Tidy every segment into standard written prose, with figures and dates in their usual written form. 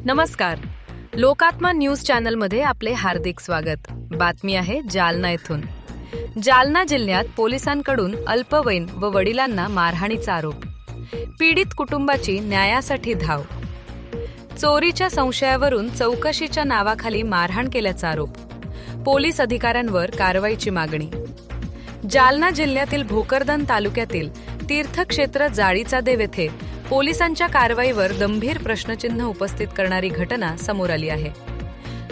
नमस्कार. लोकात्मा न्यूज चॅनलमध्ये आपले हार्दिक स्वागत. बातमी आहे जालना येथून. जालना जिल्ह्यात पोलिसांकडून अल्पवयीन व वडिलांना मारहाणीचा आरोप. पीडित कुटुंबाची न्यायासाठी धाव. चोरीच्या संशयावरून चौकशीच्या नावाखाली मारहाण केल्याचा आरोप. पोलीस अधिकाऱ्यांवर कारवाईची मागणी. जालना जिल्ह्यातील भोकरदन तालुक्यातील तीर्थक्षेत्र जाळीचा देव येथे पोलिसांच्या कारवाईवर गंभीर प्रश्नचिन्ह उपस्थित करणारी घटना समोर आली आहे.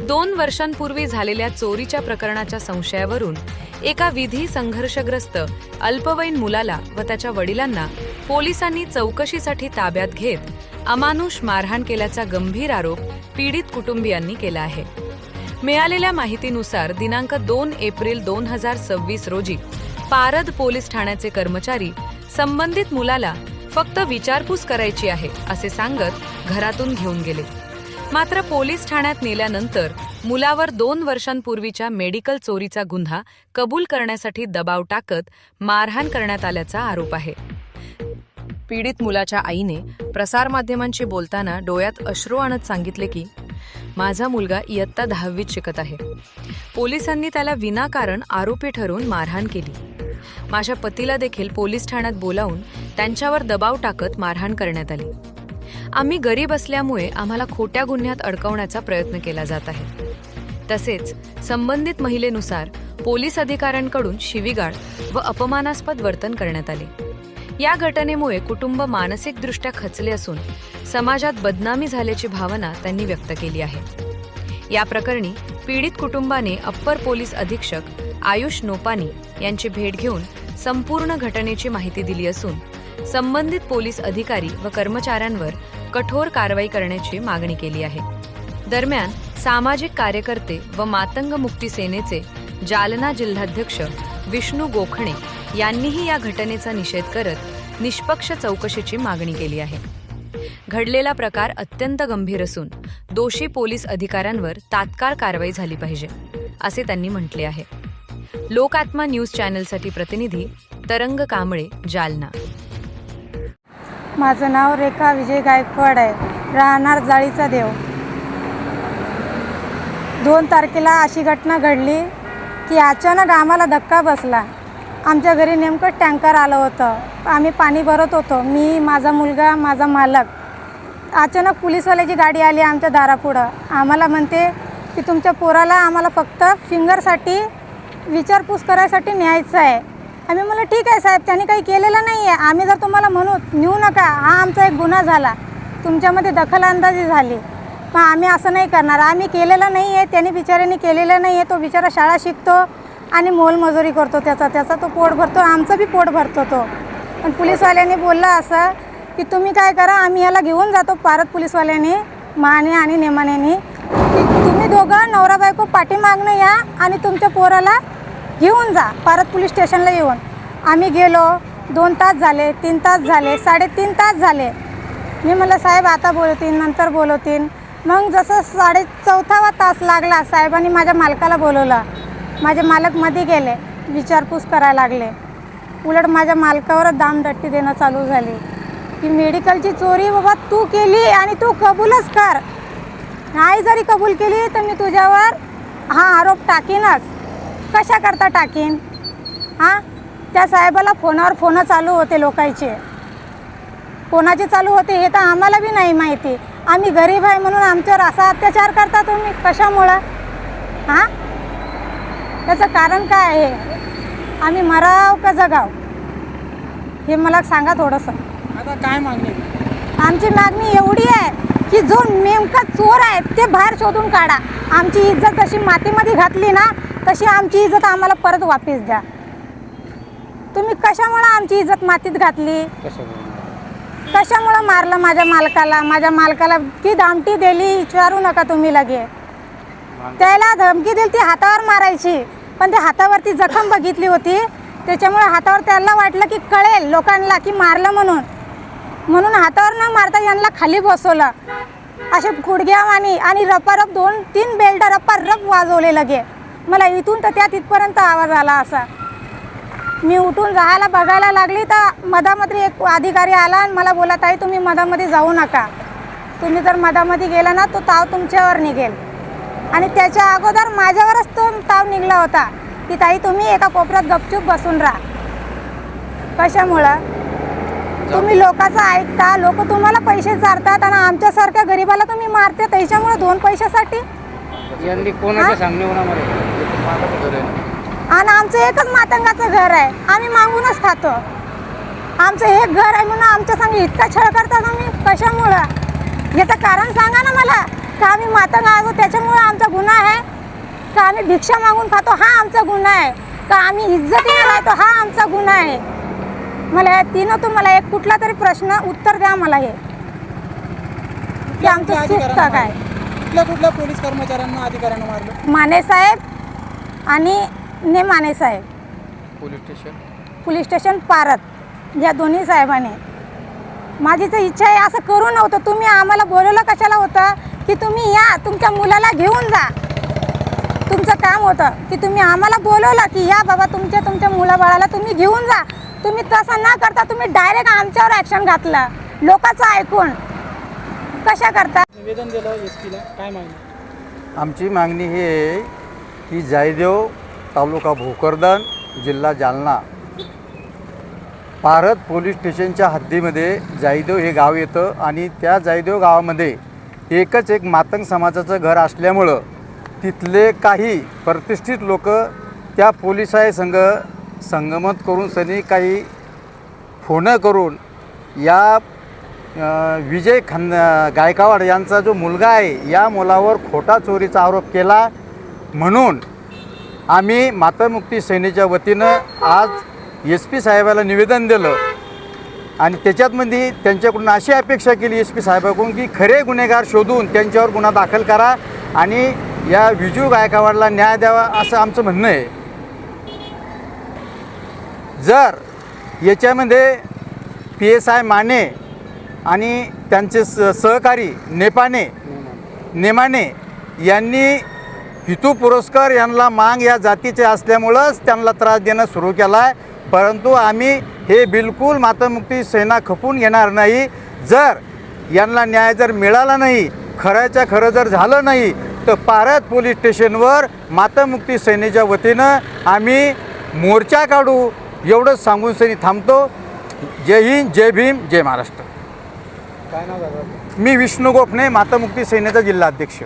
2 वर्षांपूर्वी झालेल्या चोरीच्या प्रकरणाच्या संशयावरून एका विधी संघर्षग्रस्त अल्पवयीन मुलाला व त्याच्या वडिलांना पोलिसांनी चौकशीसाठी ताब्यात घेत अमानुष मारहाण केल्याचा गंभीर आरोप पीडित कुटुंबियांनी केला आहे. मिळालेल्या माहितीनुसार दिनांक 2 एप्रिल 2026 रोजी पारद पोलीस ठाण्याचे कर्मचारी संबंधित मुलाला फक्त विचारपूस करायची आहे असे सांगत घरातून घेऊन गेले. मात्र पोलीस ठाण्यात नेल्यानंतर मुलावर 2 वर्षांपूर्वीच्या मेडिकल चोरीचा गुन्हा कबूल करण्यासाठी दबाव टाकत मारहाण करण्यात आल्याचा आरोप आहे. पीडित मुलाच्या आईने प्रसारमाध्यमांशी बोलताना डोळ्यात अश्रू आणत सांगितले की माझा मुलगा इयत्ता 10वीत शिकत आहे. पोलिसांनी त्याला विनाकारण आरोपी ठरवून मारहाण केली. माझ्या पतीला देखील पोलीस ठाण्यात बोलावून त्यांच्यावर दबाव टाकत मारहाण करण्यात आली. आम्ही गरीब असल्यामुळे आम्हाला खोट्या गुन्ह्यात अडकवण्याचा प्रयत्न केला जात आहे. तसेच संबंधित महिलेनुसार पोलीस अधिकाऱ्यांकडून शिवीगाळ व अपमानास्पद वर्तन करण्यात आले. या घटनेमुळे कुटुंब मानसिकदृष्ट्या खचले असून समाजात बदनामी झाल्याची भावना त्यांनी व्यक्त केली आहे. या प्रकरणी पीडित कुटुंबाने अप्पर पोलीस अधीक्षक आयुष नोपानी यांची भेट घेऊन संपूर्ण घटनेची माहिती दिली असून संबंधित पोलीस अधिकारी व कर्मचाऱ्यांवर कठोर कारवाई करण्याची मागणी केली आहे. दरम्यान सामाजिक कार्यकर्ते व मातंग मुक्ती सेनेचे जालना जिल्हाध्यक्ष विष्णू गोखणे यांनीही या घटनेचा निषेध करत निष्पक्ष चौकशीची मागणी केली आहे. घडलेला प्रकार अत्यंत गंभीर असून दोषी पोलीस अधिकाऱ्यांवर तात्काळ कारवाई झाली पाहिजे असे त्यांनी म्हटले आहे. लोकात्मा न्यूज चॅनलसाठी प्रतिनिधी तरंग कांबळे, जालना. माझं नाव रेखा विजय गायकवाड आहे, राहणार जाळीचा देव. 2 तारखेला अशी घटना घडली की अचानक आम्हाला धक्का बसला. आमच्या घरी नेमकं टँकर आलं होतं. आम्ही पाणी भरत होतो, मी, माझा मुलगा, माझा मालक. अचानक पोलीसवाल्याची गाडी आली आमच्या दारापुढं. आम्हाला म्हणते की तुमच्या पोराला आम्हाला फक्त फिंगरसाठी विचारपूस करायसाठी न्यायचं आहे. आम्ही म्हणलं ठीक आहे साहेब, त्यांनी काही केलेलं नाही आहे. आम्ही जर तुम्हाला म्हणू नेऊ नका, हा आमचा एक गुन्हा झाला, तुमच्यामध्ये दखलंदाजी झाली, पण आम्ही असं नाही करणार. आम्ही केलेलं नाही आहे, त्यांनी बिचाऱ्यांनी केलेलं नाही आहे. तो बिचारा शाळा शिकतो आणि मोलमजुरी करतो, त्याचा तो पोट भरतो, आमचं बी पोट भरतो तो. पण पोलीसवाल्यांनी बोललं असं की तुम्ही काय करा, आम्ही याला घेऊन जातो पारद पोलीसवाल्यांनी माने आणि नेमानेनी की तुम्ही दोघं नवरा बायको पाठीमागणं या आणि तुमच्या पोराला घेऊन जा पारद पोलीस स्टेशनला येऊन. आम्ही गेलो. 2 तास झाले, 3 तास झाले, 3.5 तास झाले. मी म्हणलं साहेब आता बोलवतील, नंतर बोलवतील. मग जसं 4.25 तास लागला, साहेबांनी माझ्या मालकाला बोलवलं. माझे मालक मध्ये गेले, विचारपूस करायला लागले. उलट माझ्या मालकावरच दामदट्टी देणं चालू झाली की मेडिकलची चोरी बाबा तू केली आणि तू कबूलच कर. नाही जरी कबूल केली तर मी तुझ्यावर हा आरोप टाकीनच. कशा करता टाकीन? हां, त्या साहेबाला फोनावर फोन चालू होते लोकांचे. कोणाचे चालू होते हे तर आम्हाला बी नाही माहिती. आम्ही गरीब आहे म्हणून आमच्यावर असा अत्याचार करता तुम्ही कशामुळं? हां, त्याचं कारण काय आहे? आम्ही मराव का जगाव हे मला सांगा थोडंसं. आता काय मागणी? आमची मागणी एवढी आहे की जो नेमका चोर आहे ते बाहेर शोधून काढा. आमची इज्जत जशी मातीमध्ये घातली ना तशी आमची इज्जत आम्हाला परत वापस द्या. तुम्ही कशामुळं आमची इज्जत मातीत घातली? कशामुळं मारलं माझ्या मालकाला की धमकी दिली विचारू नका तुम्ही लगे. त्याला धमकी दिली ती हातावर मारायची, पण त्या हातावरती जखम बघितली होती त्याच्यामुळे हातावर त्याला वाटलं की कळेल लोकांना की मारलं म्हणून हातावर न मारता यांना खाली बसवलं. असे गुडघ्यावानी आणि रपारप 2-3 बेल्ट रपारप वाजवले लगे. मला इथून तर त्या तिथपर्यंत आवाज आला असा. मी उठून जायला बघायला लागली तर मधामध्ये एक अधिकारी आला आणि मला बोलत आहे तुम्ही मधामध्ये जाऊ नका. तुम्ही जर मधामध्ये गेला ना तो ताव तुमच्यावर निघेल. आणि त्याच्या अगोदर माझ्यावरच तो ताव निघला होता की ताई तुम्ही एका कोपऱ्यात गपचूप बसून राहा. कशामुळं? तुम्ही लोकांचं ऐकता, लोक तुम्हाला पैसे चारतात आणि आमच्यासारख्या गरीबाला तुम्ही मारते त्याच्यामुळे 2 पैशासाठी. यांनी कोणाच्या सांगण्यावरून आणि आमचं एकच मातंगाचं घर आहे, आम्ही मागूनच खातो. आमचं हे घर आहे म्हणून आमच्या संग इतका छळ करता तुम्ही. कशामुळं? याचं कारण सांगा ना मला. का आम्ही मातंग आहोत त्याच्यामुळं आमचा गुन्हा आहे? का आम्ही भिक्षा मागून खातो हा आमचा गुन्हा आहे? का आम्ही इज्जतीने राहतो हा आमचा गुन्हा आहे? मला या तीनों तुम्हाला एक कुठला तरी प्रश्न उत्तर द्या मला हे की आमचं चूक काय. कुठल्या पोलीस कर्मचाऱ्यांना अधिकाऱ्यांना मारलं? माने साहेब आणि माने साहेब पोलीस स्टेशन पारत या दोन्ही साहेबांनी. माझी तर इच्छा आहे असं करू नव्हतं. तुम्ही आम्हाला बोलवलं कशाला होतं की तुम्ही या तुमच्या मुलाला घेऊन जा. तुमचं काम होतं की तुम्ही आम्हाला बोलवलं की या बाबा तुमच्या मुलाबाळाला तुम्ही घेऊन जा. तुम्ही तसं न करता तुम्ही डायरेक्ट आमच्यावर ॲक्शन घातलं लोकांचं ऐकून. कशा करता? निवेदन दिलं एसपीला, काय मागणी? आमची मागणी ही आहे की जायदेव तालुका भोकरदन जिल्हा जालना पारत पोलीस स्टेशनच्या हद्दीमध्ये जायदेव हे गाव येतं आणि त्या जायदेव गावामध्ये एकच एक मातंग समाजाचं घर असल्यामुळं तिथले काही प्रतिष्ठित लोक त्या पोलिसांसंग संगमत करून सनी काही फोनं करून या विजय गायकवाड यांचा जो मुलगा आहे या मुलावर खोटा चोरीचा आरोप केला. म्हणून आम्ही मातामुक्ती सेनेच्या वतीनं आज SP साहेबाला निवेदन दिलं आणि त्याच्यातमध्ये त्यांच्याकडून अशी अपेक्षा केली SP साहेबाकडून की खरे गुन्हेगार शोधून त्यांच्यावर गुन्हा दाखल करा आणि या विजू गायकवाडला न्याय द्यावा असं आमचं म्हणणं आहे. जर याच्यामध्ये PSI माने आणि त्यांचे सहकारी नेमाने यांनी हितू पुरस्कार यांना मांग या जातीचे असल्यामुळंच त्यांना त्रास देणं सुरू केला आहे. परंतु आम्ही हे बिलकुल मातामुक्ती सेना खपून घेणार नाही. जर यांना न्याय जर मिळाला नाही, खऱ्याच्या खरं जर झालं नाही तर पारत पोलीस स्टेशनवर मातामुक्ती सेनेच्या वतीनं आम्ही मोर्चा काढू एवढंच सांगून सनी थांबतो. जय हिंद, जय भीम, जय महाराष्ट्र. काय नाव झालं? मी विष्णू गोखणे, मातामुक्ती सेनेचा जिल्हाध्यक्ष.